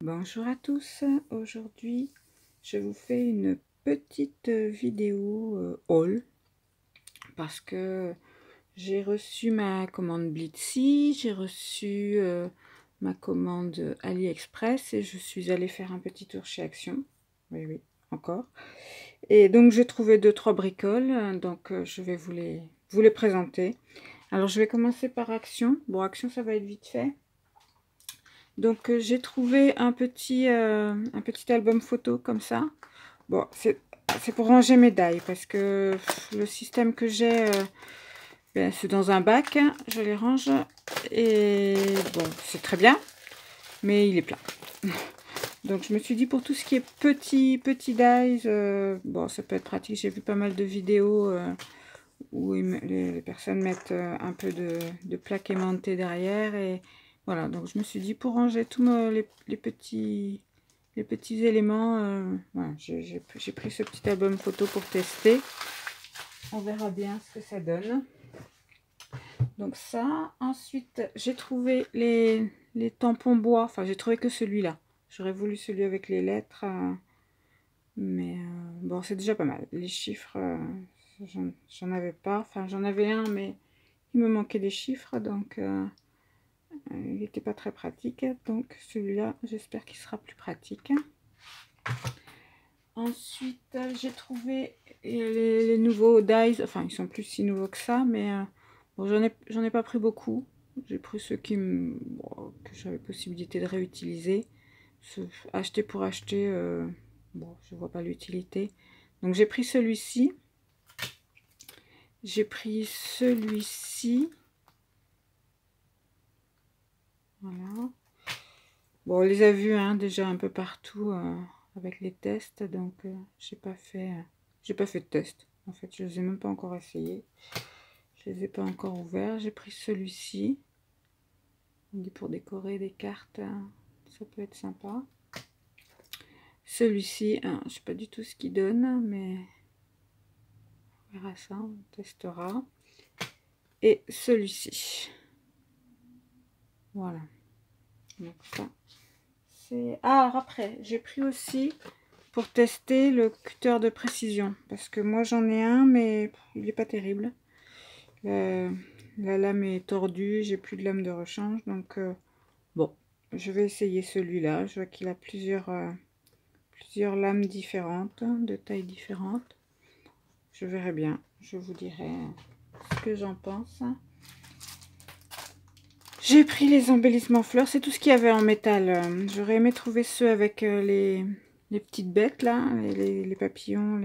Bonjour à tous, aujourd'hui je vous fais une petite vidéo haul parce que j'ai reçu ma commande Blitsy, j'ai reçu ma commande AliExpress et je suis allée faire un petit tour chez Action, oui encore, et donc j'ai trouvé 2-3 bricoles, donc je vais vous les présenter. Alors je vais commencer par Action. Bon, Action ça va être vite fait. Donc j'ai trouvé un petit album photo comme ça. Bon, c'est pour ranger mes die parce que le système que j'ai, c'est dans un bac. Je les range et bon, c'est très bien, mais il est plein. Donc je me suis dit pour tout ce qui est petit dies, bon, ça peut être pratique. J'ai vu pas mal de vidéos où les personnes mettent un peu de plaque aimantée derrière et voilà. Donc je me suis dit pour ranger tous les petits éléments, voilà, j'ai pris ce petit album photo pour tester. On verra bien ce que ça donne. Donc ça, ensuite j'ai trouvé les tampons bois. Enfin, j'ai trouvé que celui-là. J'aurais voulu celui avec les lettres, mais bon, c'est déjà pas mal. Les chiffres, j'en avais pas. Enfin, j'en avais un, mais il me manquait des chiffres, donc il n'était pas très pratique. Donc celui-là, j'espère qu'il sera plus pratique. Ensuite, j'ai trouvé les nouveaux dies. Enfin, ils sont plus si nouveaux que ça, mais bon, j'en ai pas pris beaucoup. J'ai pris ceux bon, que j'avais possibilité de réutiliser. Acheter pour acheter, bon, je vois pas l'utilité. Donc j'ai pris celui-ci. J'ai pris celui-ci. Voilà. Bon, on les a vus hein, déjà un peu partout avec les tests, donc j'ai pas fait de test. En fait, je les ai même pas encore essayés. Je les ai pas encore ouverts. J'ai pris celui-ci. On dit pour décorer des cartes, ça peut être sympa. Celui-ci, je sais pas du tout ce qu'il donne, mais on verra ça, on testera. Et celui-ci. Voilà. Donc ça, c'est... Ah, alors après, j'ai pris aussi pour tester le cutter de précision. Parce que moi, j'en ai un, mais il n'est pas terrible. La lame est tordue, j'ai plus de lame de rechange. Donc, bon, je vais essayer celui-là. Je vois qu'il a plusieurs lames différentes, de tailles différentes. Je verrai bien. Je vous dirai ce que j'en pense. J'ai pris les embellissements fleurs, c'est tout ce qu'il y avait en métal. J'aurais aimé trouver ceux avec les petites bêtes là, les papillons,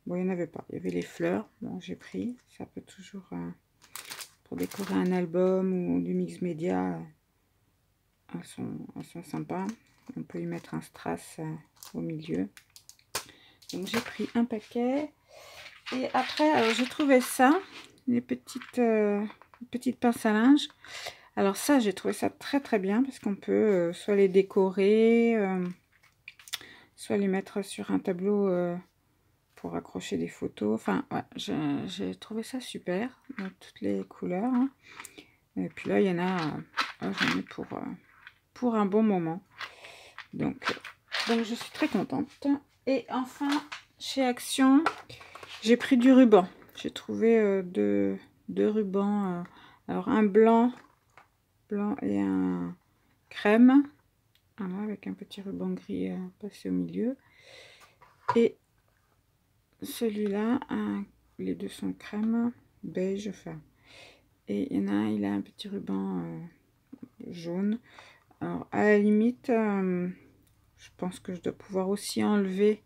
bon, il n'y en avait pas. Il y avait les fleurs, bon, j'ai pris. Ça peut toujours, pour décorer un album ou du mix média, elles sont sympas. On peut y mettre un strass au milieu. Donc j'ai pris un paquet. Et après, j'ai trouvé ça, les petites pinces à linge. Alors ça, j'ai trouvé ça très très bien parce qu'on peut soit les décorer, soit les mettre sur un tableau pour accrocher des photos. Enfin, ouais, j'ai trouvé ça super, dans toutes les couleurs. Hein. Et puis là, il y en a, j'en ai pour un bon moment. Donc je suis très contente. Et enfin, chez Action, j'ai pris du ruban. J'ai trouvé deux rubans. Alors un blanc et un crème, voilà, avec un petit ruban gris passé au milieu, et celui-là, les deux sont crème, beige, enfin, et il y en a un, il a un petit ruban jaune. Alors à la limite, je pense que je dois pouvoir aussi enlever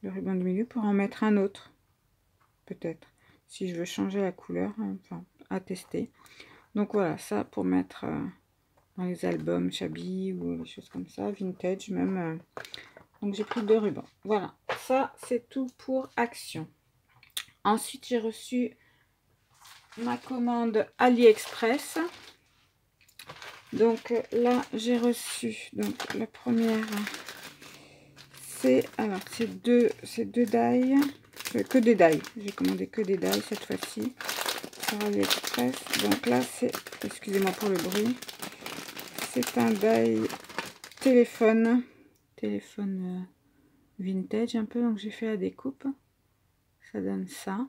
le ruban du milieu pour en mettre un autre, peut-être, si je veux changer la couleur, enfin, à tester. Donc voilà, ça pour mettre dans les albums Shabby ou des choses comme ça, vintage même. Donc j'ai pris 2 rubans. Voilà, ça c'est tout pour Action. Ensuite j'ai reçu ma commande AliExpress. Donc là j'ai reçu, donc la première c'est, alors c'est deux die, que des die. J'ai commandé que des die cette fois-ci sur AliExpress. Donc là c'est, excusez-moi pour le bruit. C'est un die téléphone vintage un peu, donc j'ai fait la découpe. Ça donne ça.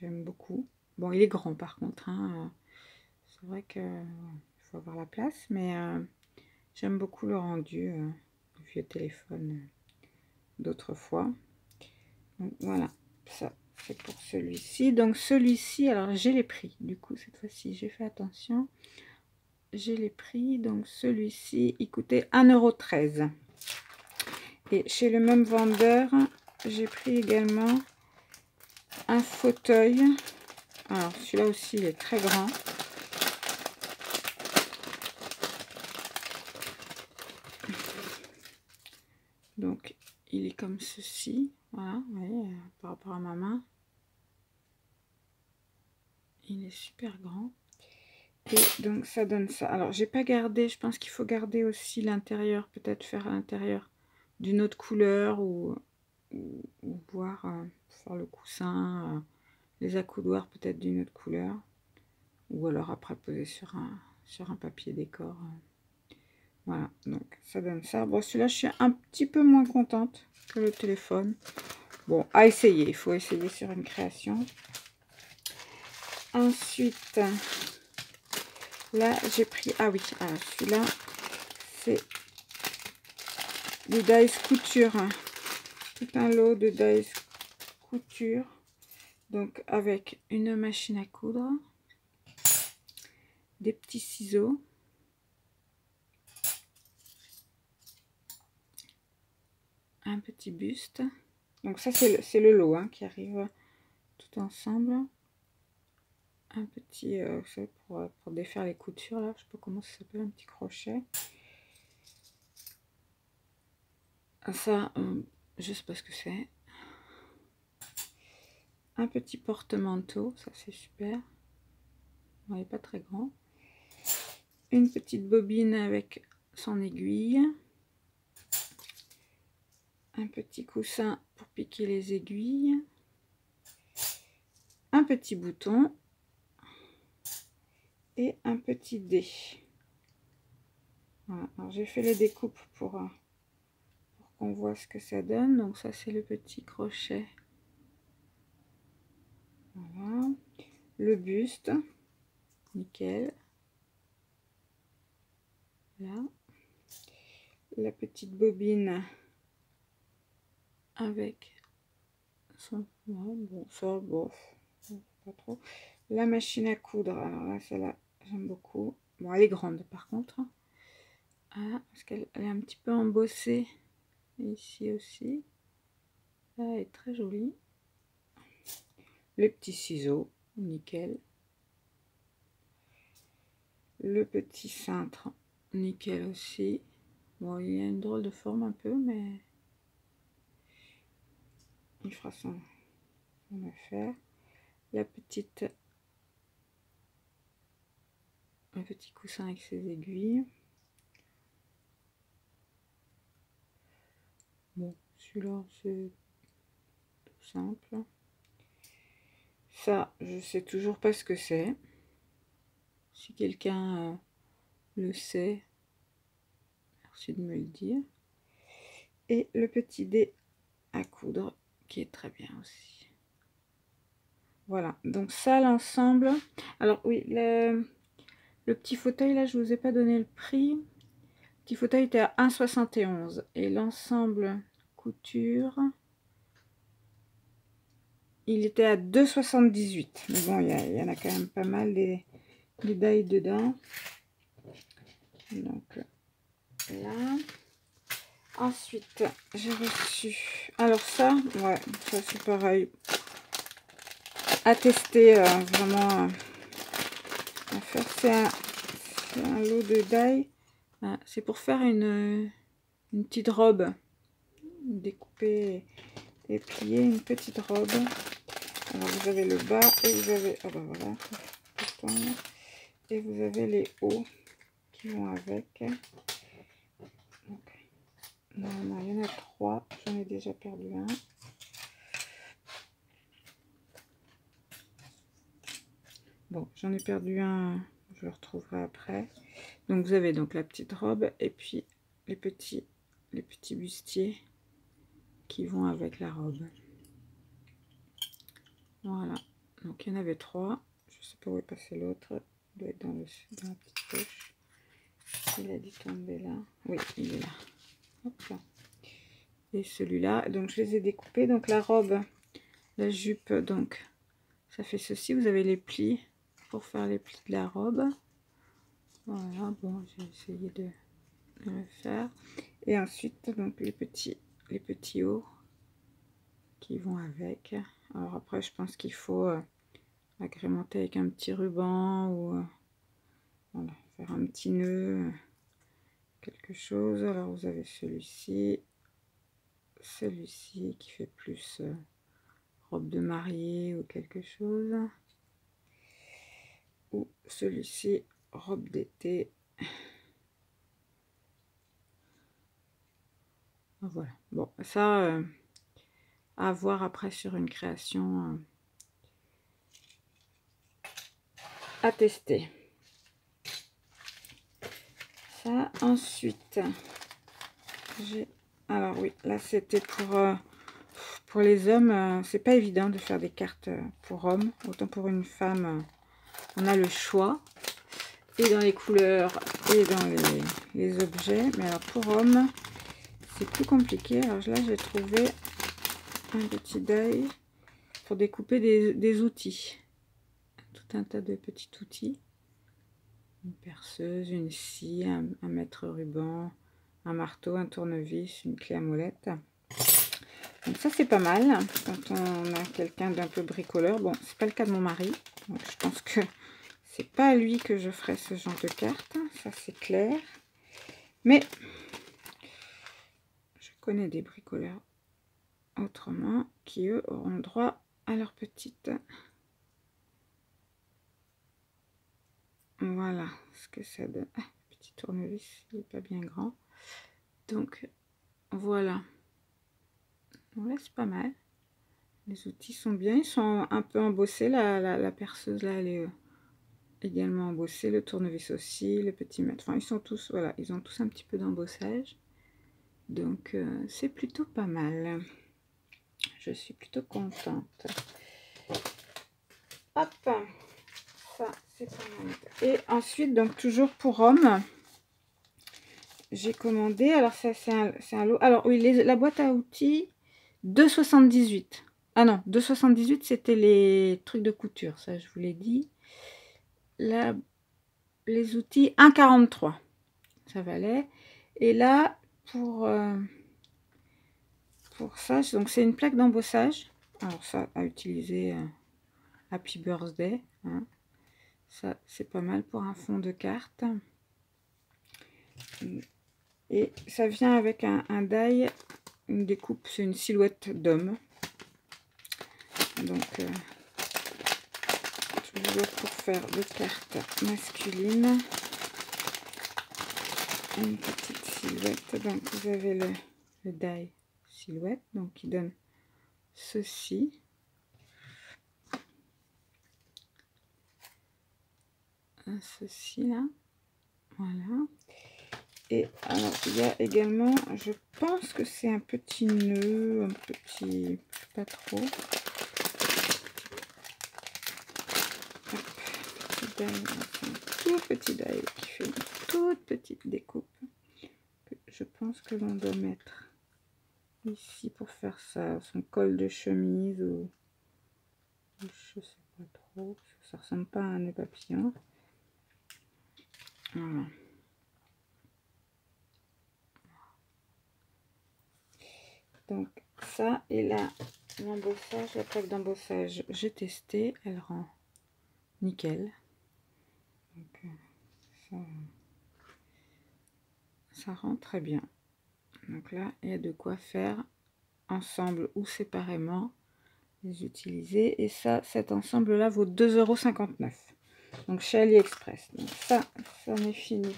J'aime beaucoup. Bon, il est grand par contre, hein. C'est vrai que il faut avoir la place, mais j'aime beaucoup le rendu du vieux téléphone d'autrefois. Donc voilà, ça c'est pour celui-ci. Donc celui-ci, alors j'ai les prix. Du coup, cette fois-ci, j'ai fait attention. J'ai les prix. Donc celui-ci, il coûtait 1,13 €. Et chez le même vendeur, j'ai pris également un fauteuil. Alors celui-là aussi, il est très grand. Donc il est comme ceci. Voilà, vous voyez, par rapport à ma main. Il est super grand. Et donc ça donne ça. Alors j'ai pas gardé, je pense qu'il faut garder aussi l'intérieur, peut-être faire à l'intérieur d'une autre couleur ou voir faire le coussin, les accoudoirs peut-être d'une autre couleur, ou alors après poser sur un papier décor. Voilà, donc ça donne ça. Bon, celui-là je suis un petit peu moins contente que le téléphone. Bon, à essayer, il faut essayer sur une création. Ensuite, là j'ai pris, ah oui, alors celui-là c'est du dies couture, tout un lot de dies couture, donc avec une machine à coudre, des petits ciseaux, un petit buste. Donc ça c'est le lot qui arrive tout ensemble. Un petit pour défaire les coutures là, je sais pas comment ça s'appelle, un petit crochet. Ça je sais pas ce que c'est. Un petit porte-manteau, ça c'est super. Bon, il n'est pas très grand. Une petite bobine avec son aiguille. Un petit coussin pour piquer les aiguilles. Un petit bouton. Et un petit dé. Voilà. Alors j'ai fait les découpes pour qu'on voit ce que ça donne. Donc ça c'est le petit crochet. Voilà. Le buste. Nickel. Là. La petite bobine avec son... bon, ça, bof, pas trop. La machine à coudre, alors là, celle-là, j'aime beaucoup. Bon, elle est grande par contre. Ah, parce qu'elle est un petit peu embossée. Ici aussi. Là, elle est très jolie. Les petits ciseaux, nickel. Le petit cintre, nickel aussi. Bon, il y a une drôle de forme un peu, mais il fera son affaire. La petite... un petit coussin avec ses aiguilles. Bon, celui-là, c'est tout simple. Ça, je sais toujours pas ce que c'est. Si quelqu'un le sait, merci de me le dire. Et le petit dé à coudre, qui est très bien aussi. Voilà, donc ça, l'ensemble. Alors oui, le petit fauteuil, là, je vous ai pas donné le prix. Le petit fauteuil était à 1,71 € et l'ensemble couture, il était à 2,78 €. Mais bon, il y en a quand même pas mal des die dedans. Donc là. Ensuite, j'ai reçu... Alors ça, ouais, ça c'est pareil. À tester, vraiment à faire. C'est un lot de die. C'est pour faire une petite robe. Découper et plier une petite robe. Alors vous avez le bas et vous avez... Ah ben voilà. Et vous avez les hauts qui vont avec. Donc, non, il y en a 3. J'en ai déjà perdu un. Bon, j'en ai perdu un. Je le retrouverai après. Donc vous avez donc la petite robe et puis les petits bustiers qui vont avec la robe. Voilà, donc il y en avait 3. Je sais pas où est passé l'autre. Il doit être dans la petite poche. Il a dû tomber là. Oui, il est là. Hop là. Et celui-là, donc je les ai découpés. Donc la robe, la jupe, donc ça fait ceci. Vous avez les plis pour faire les plis de la robe. Voilà, bon, j'ai essayé de le faire. Et ensuite, donc les petits hauts qui vont avec. Alors après, je pense qu'il faut agrémenter avec un petit ruban ou voilà, faire un petit nœud, quelque chose. Alors vous avez celui-ci qui fait plus robe de mariée ou quelque chose, ou celui-ci robe d'été. Voilà, bon, ça à voir après sur une création à tester. Ça, ensuite j'ai, alors oui, là c'était pour les hommes. C'est pas évident de faire des cartes pour hommes, autant pour une femme on a le choix et dans les couleurs et dans les objets, mais alors pour hommes c'est plus compliqué. Alors là j'ai trouvé un petit die pour découper des outils, tout un tas de petits outils, une perceuse, une scie, un mètre-ruban, un marteau, un tournevis, une clé à molette. Donc ça c'est pas mal quand on a quelqu'un d'un peu bricoleur. Bon, c'est pas le cas de mon mari, donc je pense que c'est pas à lui que je ferai ce genre de carte, ça c'est clair. Mais je connais des bricoleurs autrement qui eux auront le droit à leur petite. Voilà ce que ça donne. Ah, petit tournevis, il n'est pas bien grand. Donc voilà. Donc là c'est pas mal. Les outils sont bien, ils sont un peu embossés. La perceuse là, elle est également embossée. Le tournevis aussi, le petit mètre. Enfin, ils sont tous, voilà, ils ont tous un petit peu d'embossage. Donc c'est plutôt pas mal. Je suis plutôt contente. Hop, ça c'est pas mal. Et ensuite, donc toujours pour hommes, j'ai commandé. Alors ça c'est un lot. Alors oui, la boîte à outils 2,78. Ah non, 2,78 c'était les trucs de couture, ça je vous l'ai dit. Là, les outils 1,43 ça valait. Et là pour ça, donc c'est une plaque d'embossage. Alors ça à utiliser Happy Birthday, hein. Ça c'est pas mal pour un fond de carte. Et ça vient avec un die, une découpe, c'est une silhouette d'homme. Donc toujours pour faire des cartes masculines, une petite silhouette. Donc vous avez le die silhouette, donc qui donne ceci. Ceci là, voilà. Et alors il y a également, je pense que c'est un petit nœud, un petit, je sais pas trop. Tout petit die qui fait une toute petite découpe que je pense que l'on doit mettre ici pour faire son col de chemise ou je sais pas trop, ça ressemble pas à un nœud papillon. Voilà. Donc ça, et là l'embossage, la plaque d'embossage j'ai testé, elle rend nickel. Donc ça rend très bien. Donc là il y a de quoi faire ensemble ou séparément les utiliser. Et ça, cet ensemble là vaut 2,59 €, donc chez AliExpress. Donc ça en est fini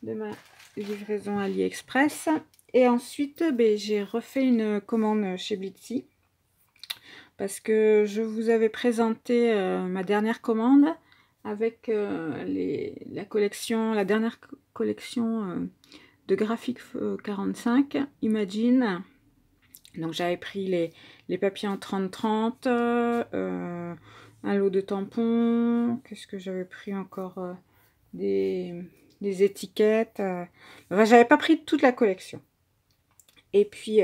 de ma livraison AliExpress. Et ensuite j'ai refait une commande chez Blitsy parce que je vous avais présenté ma dernière commande avec la dernière collection de Graphic 45, Imagine. Donc j'avais pris les papiers en 30-30, un lot de tampons, qu'est-ce que j'avais pris encore, des étiquettes. Enfin, j'avais pas pris toute la collection. Et puis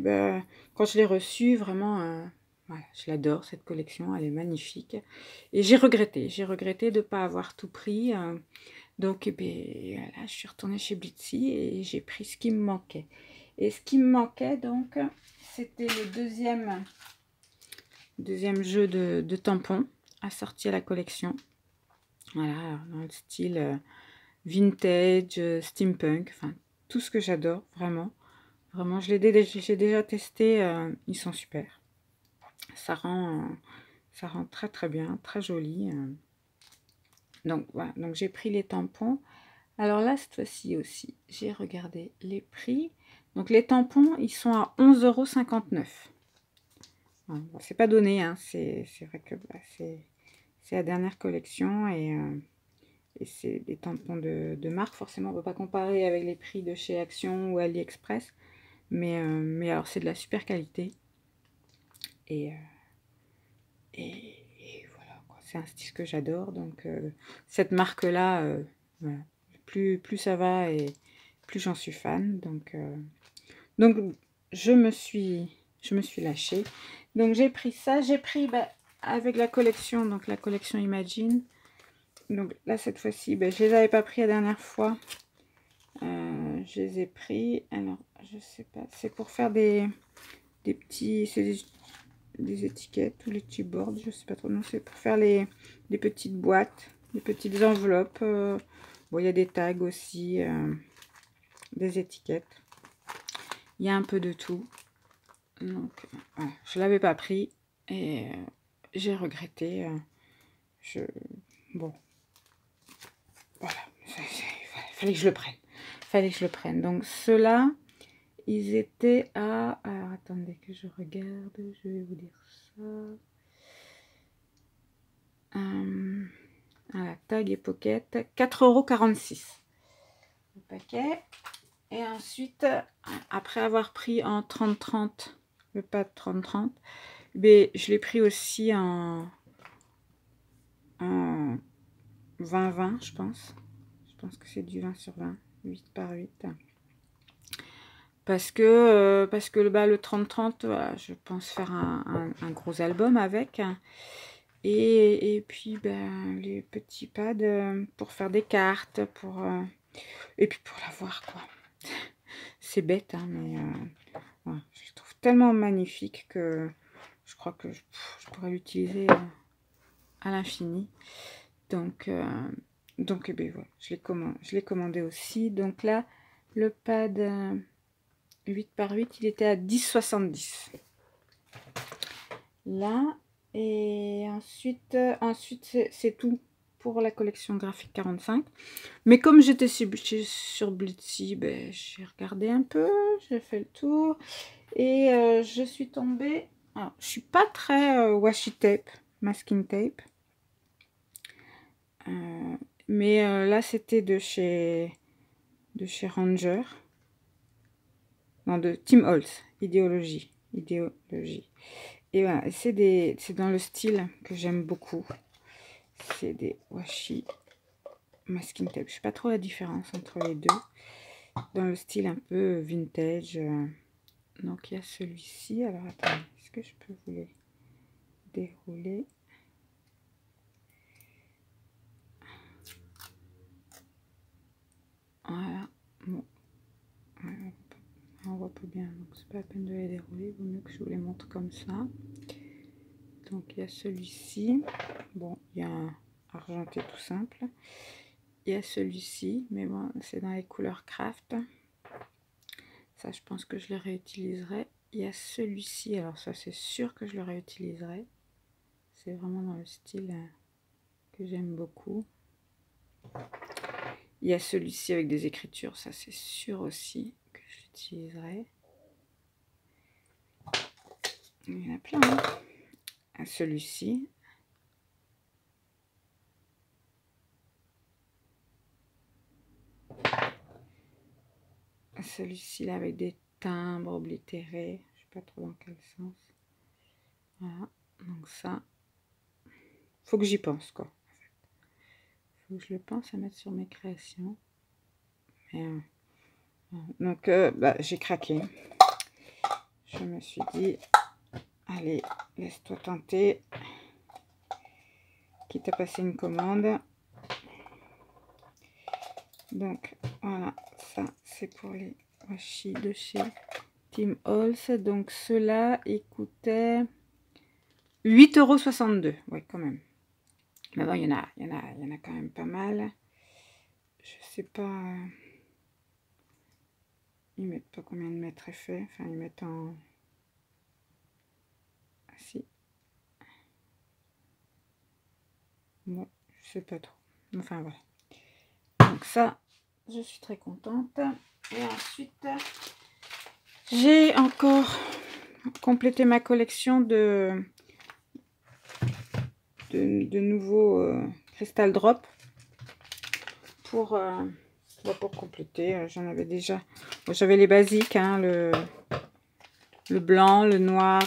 bah, quand je l'ai reçue, vraiment, voilà, je l'adore cette collection, elle est magnifique. Et j'ai regretté de ne pas avoir tout pris. Donc voilà, je suis retournée chez Blitzy et j'ai pris ce qui me manquait. Et ce qui me manquait, donc, c'était le deuxième jeu de tampons assorti à la collection. Voilà, dans le style vintage, steampunk, enfin, tout ce que j'adore, vraiment. Vraiment, j'ai déjà testé, ils sont super. Ça rend très très bien, très joli. Donc voilà, donc j'ai pris les tampons. Alors là, cette fois-ci aussi, j'ai regardé les prix. Donc les tampons, ils sont à 11,59 €. Bon, c'est pas donné, hein. C'est vrai que bah, c'est la dernière collection et c'est des tampons de marque. Forcément, on ne peut pas comparer avec les prix de chez Action ou AliExpress. Mais alors, c'est de la super qualité. Et voilà, c'est un style que j'adore. Donc, cette marque-là, voilà. Plus ça va et plus j'en suis fan. Donc je me suis lâchée. Donc, j'ai pris ça. J'ai pris bah, avec la collection, donc la collection Imagine. Donc là, cette fois-ci, bah, je les avais pas pris la dernière fois. Je les ai pris. Alors, je sais pas. C'est pour faire des petits... C'est des étiquettes ou les petits boards. Je sais pas trop. Non, c'est pour faire des petites boîtes, des petites enveloppes. Bon, il y a des tags aussi. Des étiquettes. Il y a un peu de tout. Donc, voilà. Je l'avais pas pris. Et j'ai regretté. Bon. Voilà. Fallait que je le prenne. Fallait que je le prenne. Donc, ceux-là, ils étaient à... Alors, attendez que je regarde. Je vais vous dire ça. Voilà, tag et pocket. 4,46 € le paquet. Et ensuite, après avoir pris en 30-30, le pad 30-30, mais je l'ai pris aussi en 20-20, je pense. Je pense que c'est du 20 sur 20, 8 par 8. Parce que bah, le 30-30, voilà, je pense faire un gros album avec. Et puis ben, les petits pads pour faire des cartes, et puis pour l'avoir, quoi. C'est bête, hein, mais voilà, je le trouve tellement magnifique que je crois que je pourrais l'utiliser à l'infini. Donc eh ben, voilà, je l'ai commandé aussi. Donc là, le pad 8 par 8, il était à 10,70 €. Là, et ensuite c'est tout pour la collection Graphic 45. Mais comme j'étais sur Blitzy, ben, j'ai regardé un peu, j'ai fait le tour. Et je suis tombée... Alors, je suis pas très washi tape, masking tape. Mais là, c'était de chez Ranger. Non, de Tim Holtz, Idéologie. Et voilà, c'est dans le style que j'aime beaucoup. C'est des washi masking tape. Je sais pas trop la différence entre les deux. Dans le style un peu vintage. Donc, il y a celui-ci. Alors, attendez, est-ce que je peux vous les dérouler? Voilà. Bon. On voit pas bien, donc c'est pas la peine de les dérouler. Il vaut mieux que je vous les montre comme ça. Donc, il y a celui-ci. Bon, il y a un argenté tout simple. Il y a celui-ci, mais bon, c'est dans les couleurs craft. Ça, je pense que je le réutiliserai. Il y a celui-ci, alors ça, c'est sûr que je le réutiliserai. C'est vraiment dans le style que j'aime beaucoup. Il y a celui-ci avec des écritures, ça, c'est sûr aussi que je l'utiliserai. Il y en a plein, hein. Celui-ci. celui-ci là avec des timbres oblitérés. Je sais pas trop dans quel sens. Voilà, donc ça, faut que j'y pense quoi. Faut que je le pense à mettre sur mes créations. Mais, donc bah, j'ai craqué. Je me suis dit, allez, laisse-toi tenter. Quitte à passer une commande. Donc voilà, ça c'est pour les washi de chez Tim Holtz. Donc ceux-là, ils coûtaient 8,62 €. Ouais, quand même. Mais bon, il y en a quand même pas mal. Je sais pas. Ils mettent pas combien de mètres effet. Enfin, ils mettent en. Ah si. Bon, je sais pas trop. Enfin voilà. Donc ça, je suis très contente. Et ensuite, j'ai encore complété ma collection de nouveaux Crystal Drop pour compléter. J'en avais déjà. Bon, j'avais les basiques, hein, le blanc, le noir,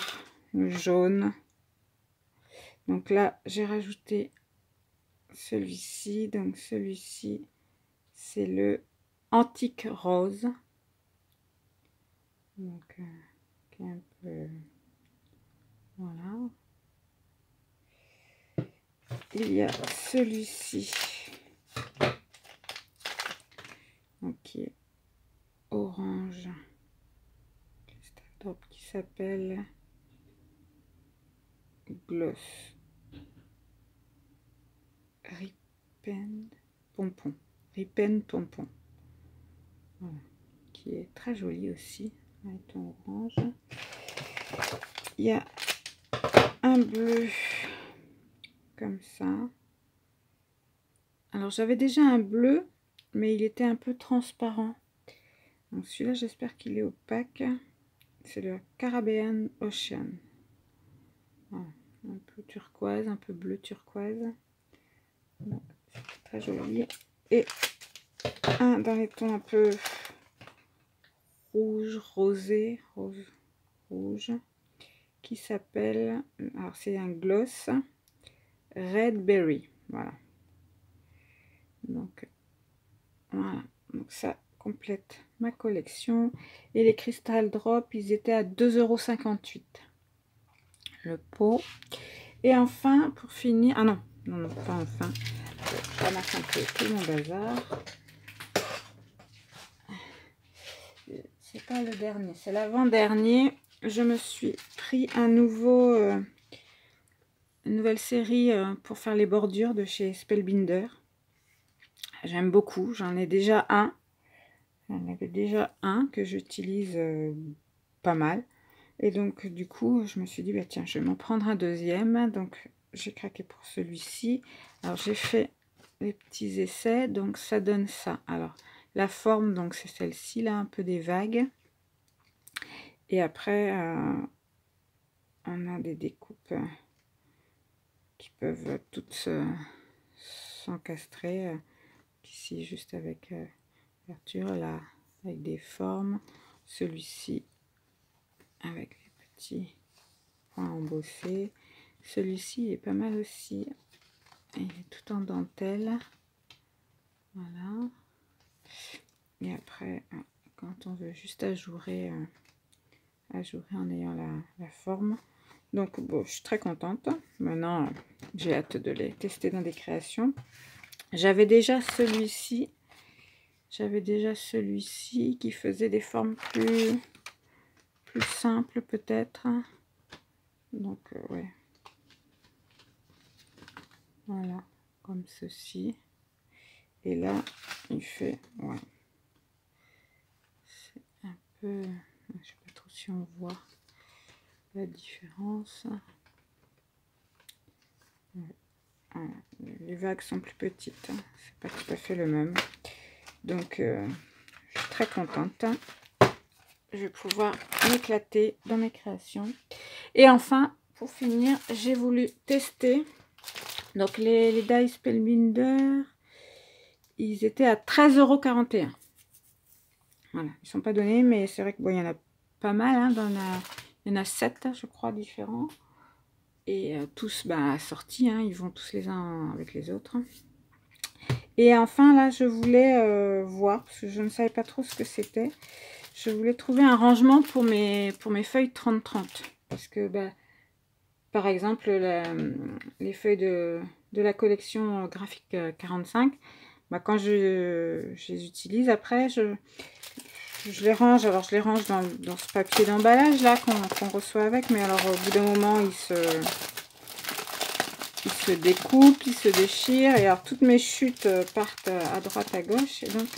le jaune. Donc là, j'ai rajouté celui-ci. Donc celui-ci, c'est le Antique Rose. Donc, qui est un peu... Voilà. Il y a celui-ci. Donc, qui est orange. Qui s'appelle Gloss Ripen Pompon. Ripen Pompon. Voilà. Qui est très joli aussi. Avec ton orange. Il y a un bleu comme ça. Alors j'avais déjà un bleu, mais il était un peu transparent. Donc celui-là, j'espère qu'il est opaque. C'est le Caribbean Ocean. Voilà. Un peu turquoise, un peu bleu turquoise. C'est très joli. Et un dans les tons un peu rouge, rosé, rouge, qui s'appelle, alors c'est un gloss Red Berry. Voilà. Donc voilà. Donc ça complète ma collection. Et les Crystal Drop, ils étaient à 2,58 € le pot. Et enfin, pour finir, ah non, non, pas enfin, je ramasse un peu tout mon bazar. C'est pas le dernier, c'est l'avant-dernier. Je me suis pris un nouveau, une nouvelle série pour faire les bordures de chez Spellbinder. J'aime beaucoup, j'en ai déjà un. J'en avais déjà un que j'utilise pas mal. Et donc, du coup, je me suis dit, bah, tiens, je vais m'en prendre un deuxième. Donc, j'ai craqué pour celui-ci. Alors, j'ai fait les petits essais. Donc, ça donne ça. Alors, la forme, donc, c'est celle-ci, là, un peu des vagues. Et après, on a des découpes qui peuvent toutes s'encastrer. Ici, juste avec l'ouverture, là, avec des formes. Celui-ci, avec les petits points embossés. Celui-ci est pas mal aussi. Il est tout en dentelle. Voilà. Et après, quand on veut juste ajourer en ayant la forme. Donc, bon, je suis très contente. Maintenant, j'ai hâte de les tester dans des créations. J'avais déjà celui-ci. Qui faisait des formes plus simples peut-être. Donc, ouais. Voilà, comme ceci. Et là, il fait, ouais. C'est un peu, je sais pas trop si on voit la différence. Voilà. Les vagues sont plus petites, hein. C'est pas tout à fait le même. Donc, je suis très contente. Je vais pouvoir m'éclater dans mes créations. Et enfin, pour finir, j'ai voulu tester. Donc, les die Spellbinder, ils étaient à 13,41 €. Voilà, ils sont pas donnés, mais c'est vrai que bon, il y en a pas mal, hein, il y en a 7, je crois, différents. Et tous assortis, hein, ils vont tous les uns avec les autres. Et enfin, là, je voulais voir, parce que je ne savais pas trop ce que c'était. Je voulais trouver un rangement pour mes feuilles 30-30. Parce que, par exemple, les feuilles de la collection graphique 45, quand je les utilise, après, je les range. Alors, je les range dans ce papier d'emballage, là, qu'on reçoit avec. Mais alors, au bout d'un moment, il se découpe, il se déchire. Et alors, toutes mes chutes partent à droite, à gauche. Et donc,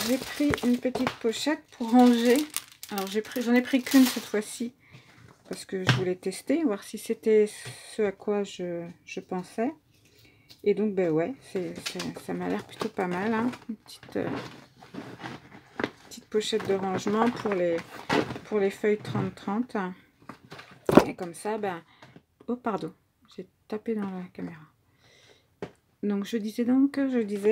j'ai pris une petite pochette pour ranger. Alors, j'en ai pris qu'une cette fois-ci. Parce que je voulais tester, voir si c'était ce à quoi je pensais. Et donc, ouais, ça m'a l'air plutôt pas mal. Hein. Une petite pochette de rangement pour les feuilles 30-30. Et comme ça, oh, pardon, j'ai tapé dans la caméra. Donc, je disais,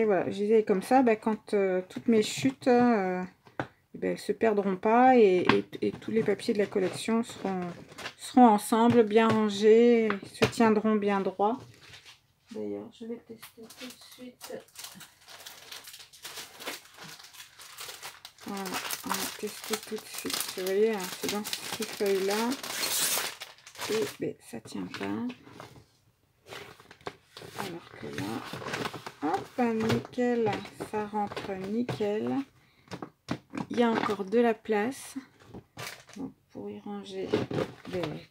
voilà, je disais comme ça, quand toutes mes chutes se perdront pas et tous les papiers de la collection seront ensemble, bien rangés, se tiendront bien droit. D'ailleurs, je vais tester tout de suite. Voilà, on va tester tout de suite. Vous voyez, hein, c'est dans ces feuilles-là. Et ça tient pas. Alors que là, hop, nickel, ça rentre nickel. Il y a encore de la place. Donc, pour y ranger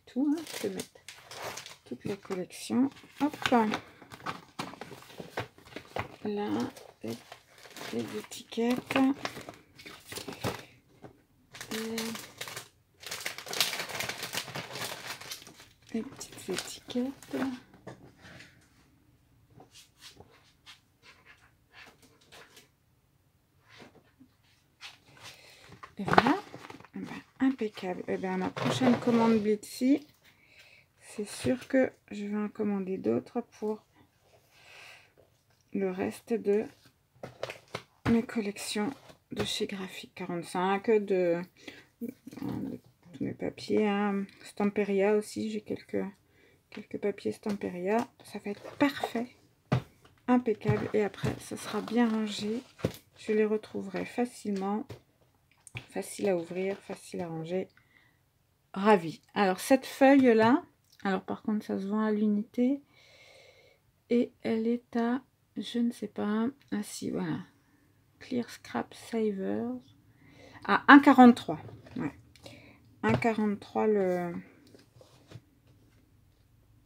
tout, hein, je peux mettre toute la collection. Hop. Là, les étiquettes. Les petites étiquettes. Et voilà. Impeccable. Et bien, ma prochaine commande Blitsy, c'est sûr que je vais en commander d'autres pour le reste de mes collections de chez Graphique 45, de tous mes papiers, hein. Stamperia aussi, j'ai quelques papiers Stamperia. Ça va être parfait, impeccable. Et après, ça sera bien rangé. Je les retrouverai facilement. Facile à ouvrir, facile à ranger. Ravi. Alors, cette feuille-là, alors par contre, ça se vend à l'unité. Et elle est à, je ne sais pas, ah si, voilà. Clear Scrap Savers. À 1,43. Ouais. 1,43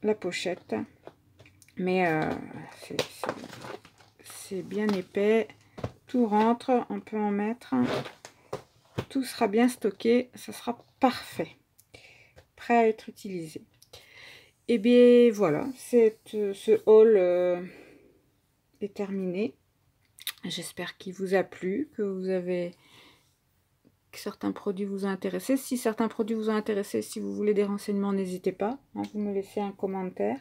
la pochette. Mais c'est bien épais. Tout rentre, on peut en mettre. Tout sera bien stocké. Ça sera parfait. Prêt à être utilisé. Et bien voilà, ce haul est terminé. J'espère qu'il vous a plu, que certains produits vous ont intéressé. Si certains produits vous ont intéressé, si vous voulez des renseignements, n'hésitez pas. Hein, vous me laissez un commentaire.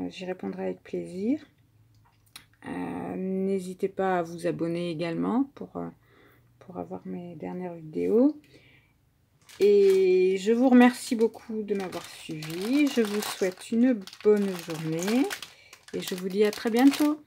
J'y répondrai avec plaisir. N'hésitez pas à vous abonner également pour avoir mes dernières vidéos. Et je vous remercie beaucoup de m'avoir suivi. Je vous souhaite une bonne journée. Et je vous dis à très bientôt.